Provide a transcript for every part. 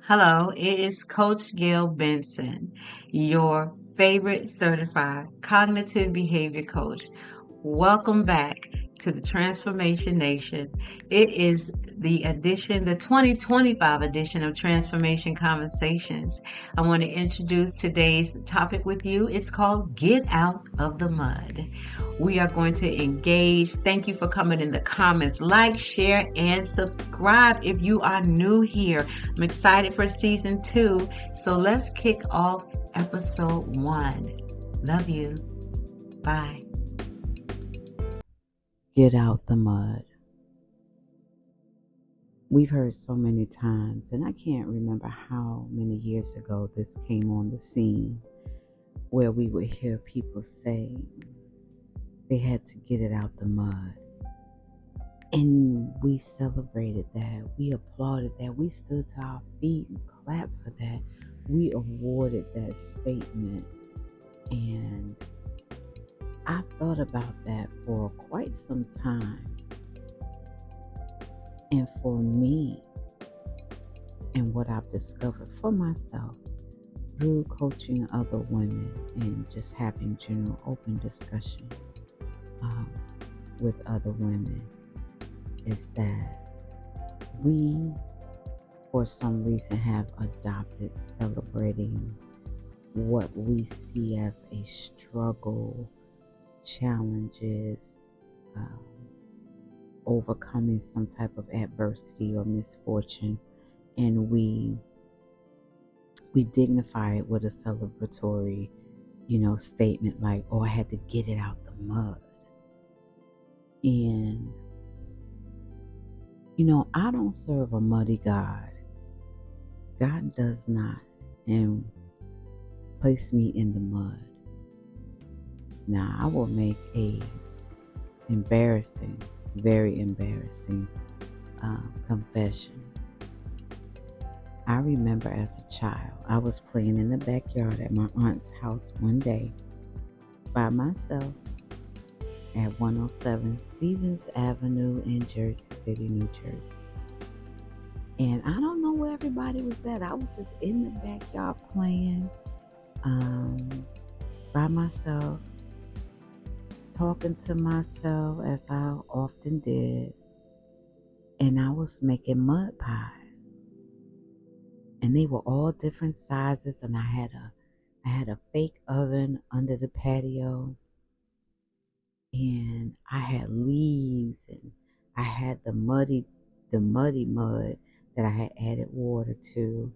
Hello, it is Coach Gail Benson, your favorite certified cognitive behavior coach. Welcome back to the Transformation Nation. It is the 2025 edition of Transformation Conversations. I want to introduce today's topic with you. It's called Get Out of the Mud. We are going to engage. Thank you for coming in the comments. Like, share, and subscribe if you are new here. I'm excited for season 2. So let's kick off episode 1. Love you. Bye. Get out the mud. We've heard so many times, and I can't remember how many years ago this came on the scene, where we would hear people say they had to get it out the mud. And we celebrated that. We applauded that. We stood to our feet and clapped for that. We awarded that statement. And I thought about that for quite some time. And for me, and what I've discovered for myself through coaching other women and just having general open discussion with other women is that we, for some reason, have adopted celebrating what we see as a struggle, challenges, overcoming some type of adversity or misfortune, and we dignify it with a celebratory, statement like, "Oh, I had to get it out the mud." And I don't serve a muddy God. God does not, and place me in the mud. Now, I will make a very embarrassing confession. I remember as a child, I was playing in the backyard at my aunt's house one day by myself at 107 Stevens Avenue in Jersey City, New Jersey. And I don't know where everybody was at. I was just in the backyard playing by myself, talking to myself as I often did. And I was making mud pies. And they were all different sizes, and I had a fake oven under the patio, and I had leaves, and I had the muddy mud that I had added water to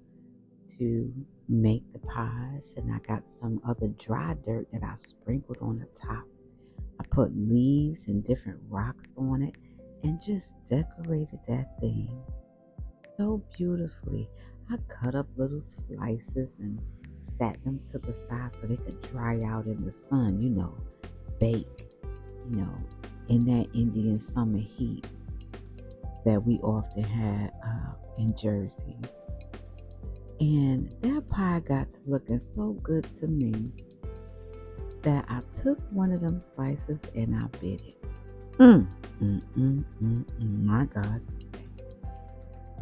make the pies, and I got some other dry dirt that I sprinkled on the top. I put leaves and different rocks on it and just decorated that thing so beautifully. I cut up little slices and sat them to the side so they could dry out in the sun, bake, in that Indian summer heat that we often had in Jersey. And that pie got to looking so good to me that I took one of them slices and I bit it. My God,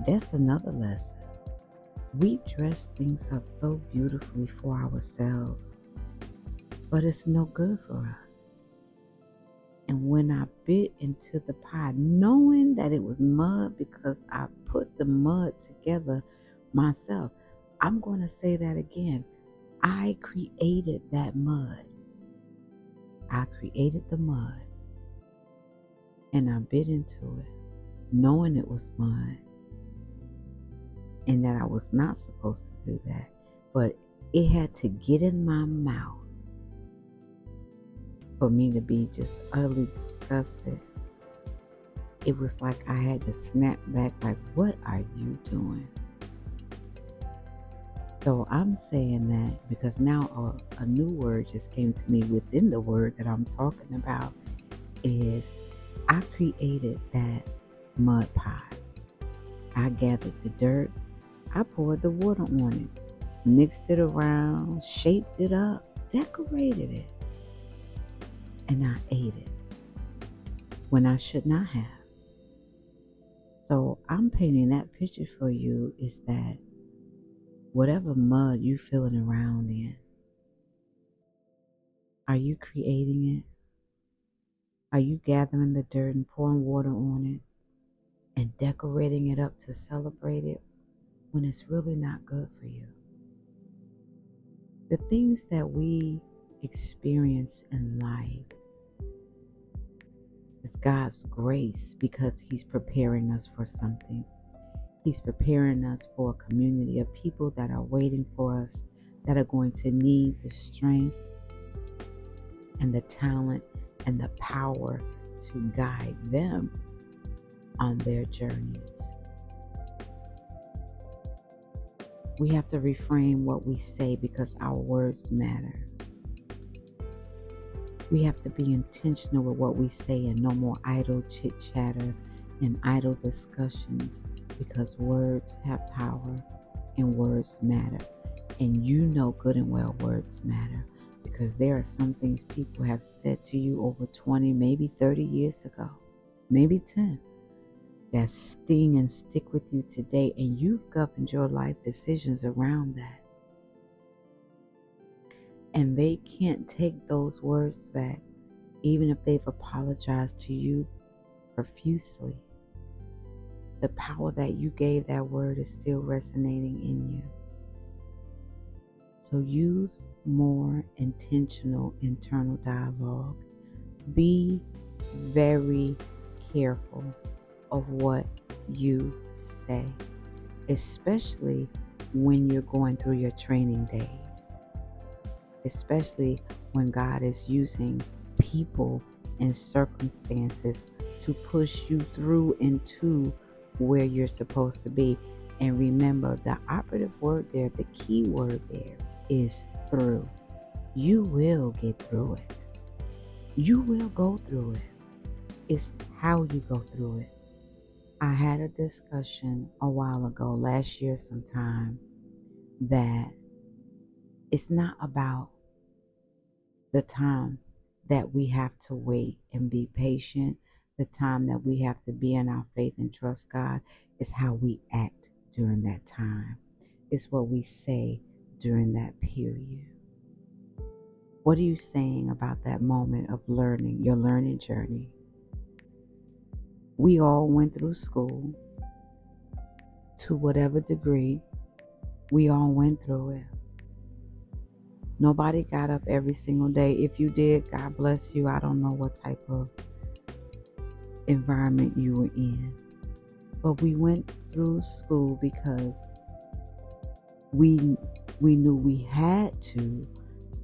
that's another lesson. We dress things up so beautifully for ourselves, but it's no good for us. And when I bit into the pie, knowing that it was mud because I put the mud together myself, I'm going to say that again. I created that mud. I created the mud. And I bit into it, knowing it was mud. And that I was not supposed to do that. But it had to get in my mouth for me to be just utterly disgusted. It was like I had to snap back like, what are you doing? So I'm saying that because now a new word just came to me within the word that I'm talking about is I created that mud pie. I gathered the dirt. I poured the water on it, mixed it around, shaped it up, decorated it, and I ate it when I should not have. So I'm painting that picture for you is that Whatever mud you feeling around in, are you creating it? Are you gathering the dirt and pouring water on it and decorating it up to celebrate it when it's really not good for you? The things that we experience in life is God's grace because He's preparing us for something. He's preparing us for a community of people that are waiting for us, that are going to need the strength and the talent and the power to guide them on their journeys. We have to refrain what we say because our words matter. We have to be intentional with what we say and no more idle chit-chatter and idle discussions, because words have power and words matter. And you know good and well words matter, because there are some things people have said to you over 20, maybe 30 years ago, maybe 10, that sting and stick with you today, and you've governed your life decisions around that. And they can't take those words back, even if they've apologized to you profusely. The power that you gave that word is still resonating in you. So use more intentional internal dialogue. Be very careful of what you say, especially when you're going through your training days, especially when God is using people and circumstances to push you through into where you're supposed to be. And remember, the operative word there, the key word there is through. You will get through it. You will go through it. It's how you go through it. I had a discussion a while ago, last year sometime, that it's not about the time that we have to wait and be patient, the time that we have to be in our faith and trust God. Is how we act during that time. It's what we say during that period. What are you saying about that moment of learning, your learning journey? We all went through school to whatever degree. We all went through it. Nobody got up every single day. If you did, God bless you. I don't know what type of environment you were in. But we went through school because we knew we had to,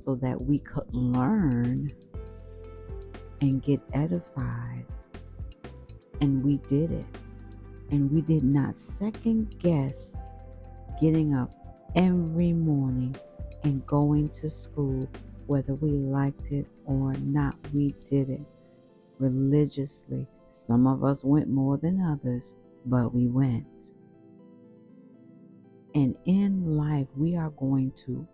so that we could learn and get edified. And we did it. And we did not second guess getting up every morning and going to school, whether we liked it or not. We did it religiously. Some of us went more than others, but we went. And in life, we are going to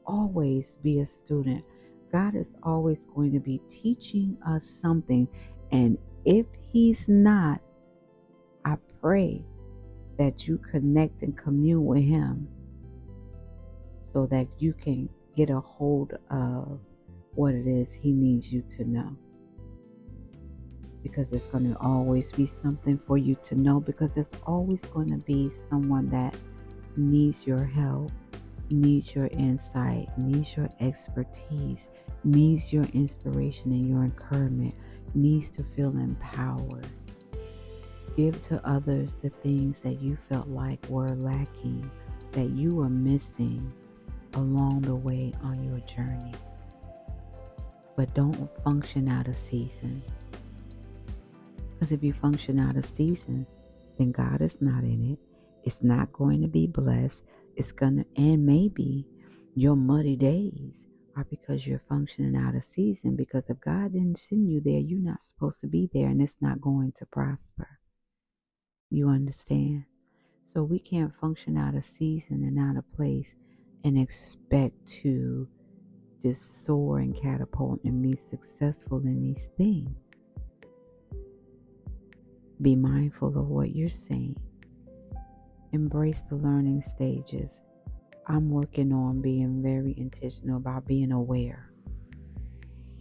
always be a student. God is always going to be teaching us something. And if He's not, I pray that you connect and commune with Him so that you can get a hold of what it is He needs you to know. Because there's going to always be something for you to know, because there's always going to be someone that needs your help, needs your insight, needs your expertise, needs your inspiration and your encouragement, needs to feel empowered. Give to others the things that you felt like were lacking, that you were missing along the way on your journey. But don't function out of season. Because if you function out of season, then God is not in it. It's not going to be blessed. And maybe your muddy days are because you're functioning out of season. Because if God didn't send you there, you're not supposed to be there, and it's not going to prosper. You understand? So we can't function out of season and out of place and expect to just soar and catapult and be successful in these things. Be mindful of what you're saying. Embrace the learning stages. I'm working on being very intentional about being aware,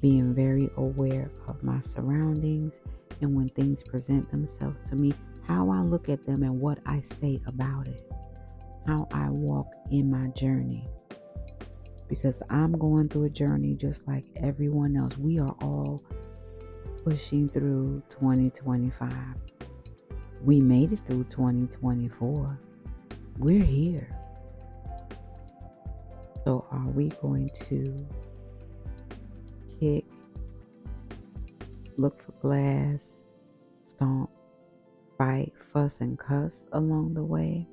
being very aware of my surroundings, and when things present themselves to me, how I look at them and what I say about it, how I walk in my journey. Because I'm going through a journey just like everyone else. We are all pushing through 2025. We made it through 2024. We're here. So are we going to kick, look for glass, stomp, fight, fuss, and cuss along the way?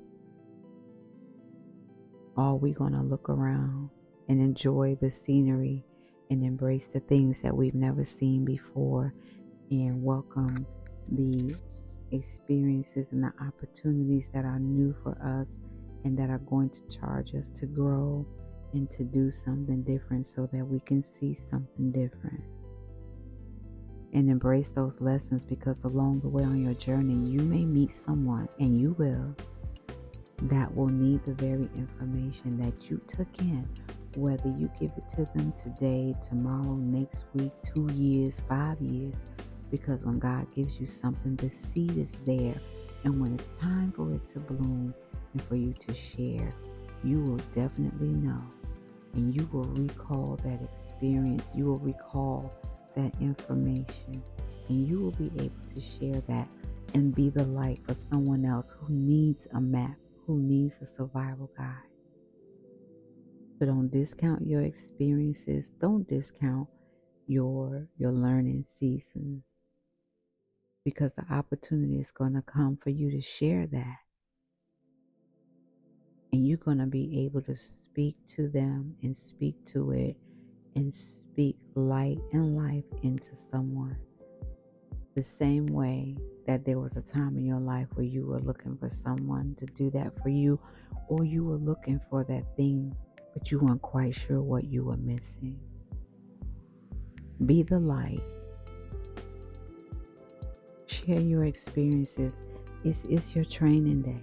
Or are we going to look around and enjoy the scenery and embrace the things that we've never seen before and welcome the experiences and the opportunities that are new for us and that are going to charge us to grow and to do something different so that we can see something different? And embrace those lessons, because along the way on your journey, you may meet someone, and you will, that will need the very information that you took in, whether you give it to them today, tomorrow, next week, 2 years, 5 years. Because when God gives you something, the seed is there. And when it's time for it to bloom and for you to share, you will definitely know. And you will recall that experience. You will recall that information. And you will be able to share that and be the light for someone else who needs a map, who needs a survival guide. So don't discount your experiences. Don't discount your learning seasons, because the opportunity is going to come for you to share that. And you're going to be able to speak to them and speak to it and speak light and life into someone. The same way that there was a time in your life where you were looking for someone to do that for you, or you were looking for that thing, but you weren't quite sure what you were missing. Be the light. Share your experiences. It's your training day.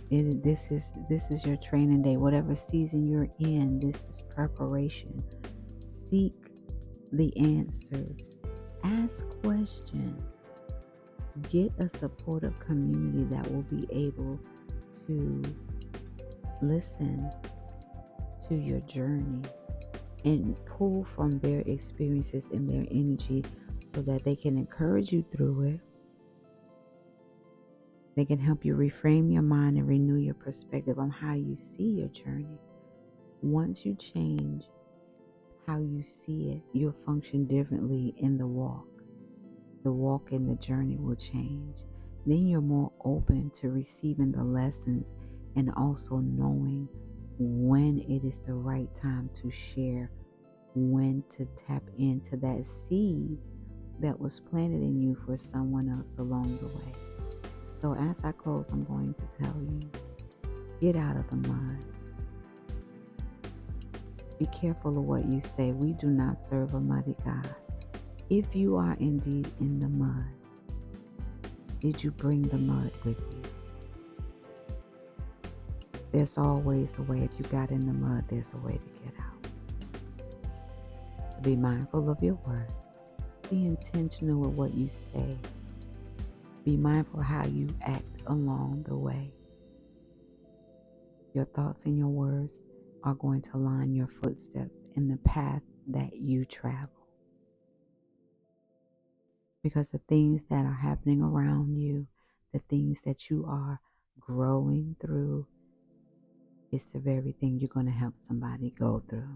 This is your training day. Whatever season you're in, this is preparation. Seek the answers. Ask questions. Get a supportive community that will be able to listen to your journey and pull from their experiences and their energy so that they can encourage you through it. They can help you reframe your mind and renew your perspective on how you see your journey. Once you change how you see it, you'll function differently in the walk. The walk and the journey will change. Then you're more open to receiving the lessons and also knowing when it is the right time to share, when to tap into that seed that was planted in you for someone else along the way. So as I close, I'm going to tell you, get out of the mud. Be careful of what you say. We do not serve a muddy God. If you are indeed in the mud, did you bring the mud with you? There's always a way. If you got in the mud, there's a way to get out. Be mindful of your words. Be intentional with what you say. Be mindful of how you act along the way. Your thoughts and your words are going to line your footsteps in the path that you travel. Because the things that are happening around you, the things that you are growing through, is the very thing you're going to help somebody go through.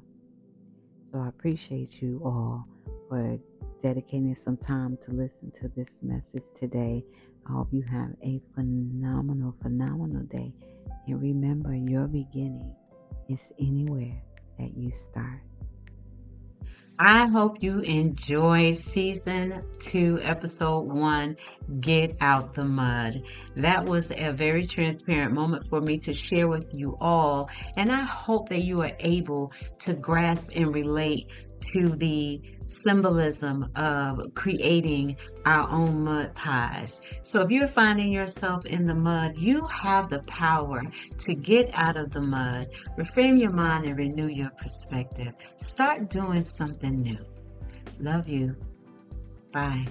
So I appreciate you all for dedicating some time to listen to this message today. I hope you have a phenomenal day. And remember, your beginning is anywhere that you start. I hope you enjoyed season 2, episode 1, Get Out the Mud. That was a very transparent moment for me to share with you all. And I hope that you are able to grasp and relate to the symbolism of creating our own mud pies. So if you're finding yourself in the mud, you have the power to get out of the mud, reframe your mind, and renew your perspective. Start doing something new. Love you. Bye.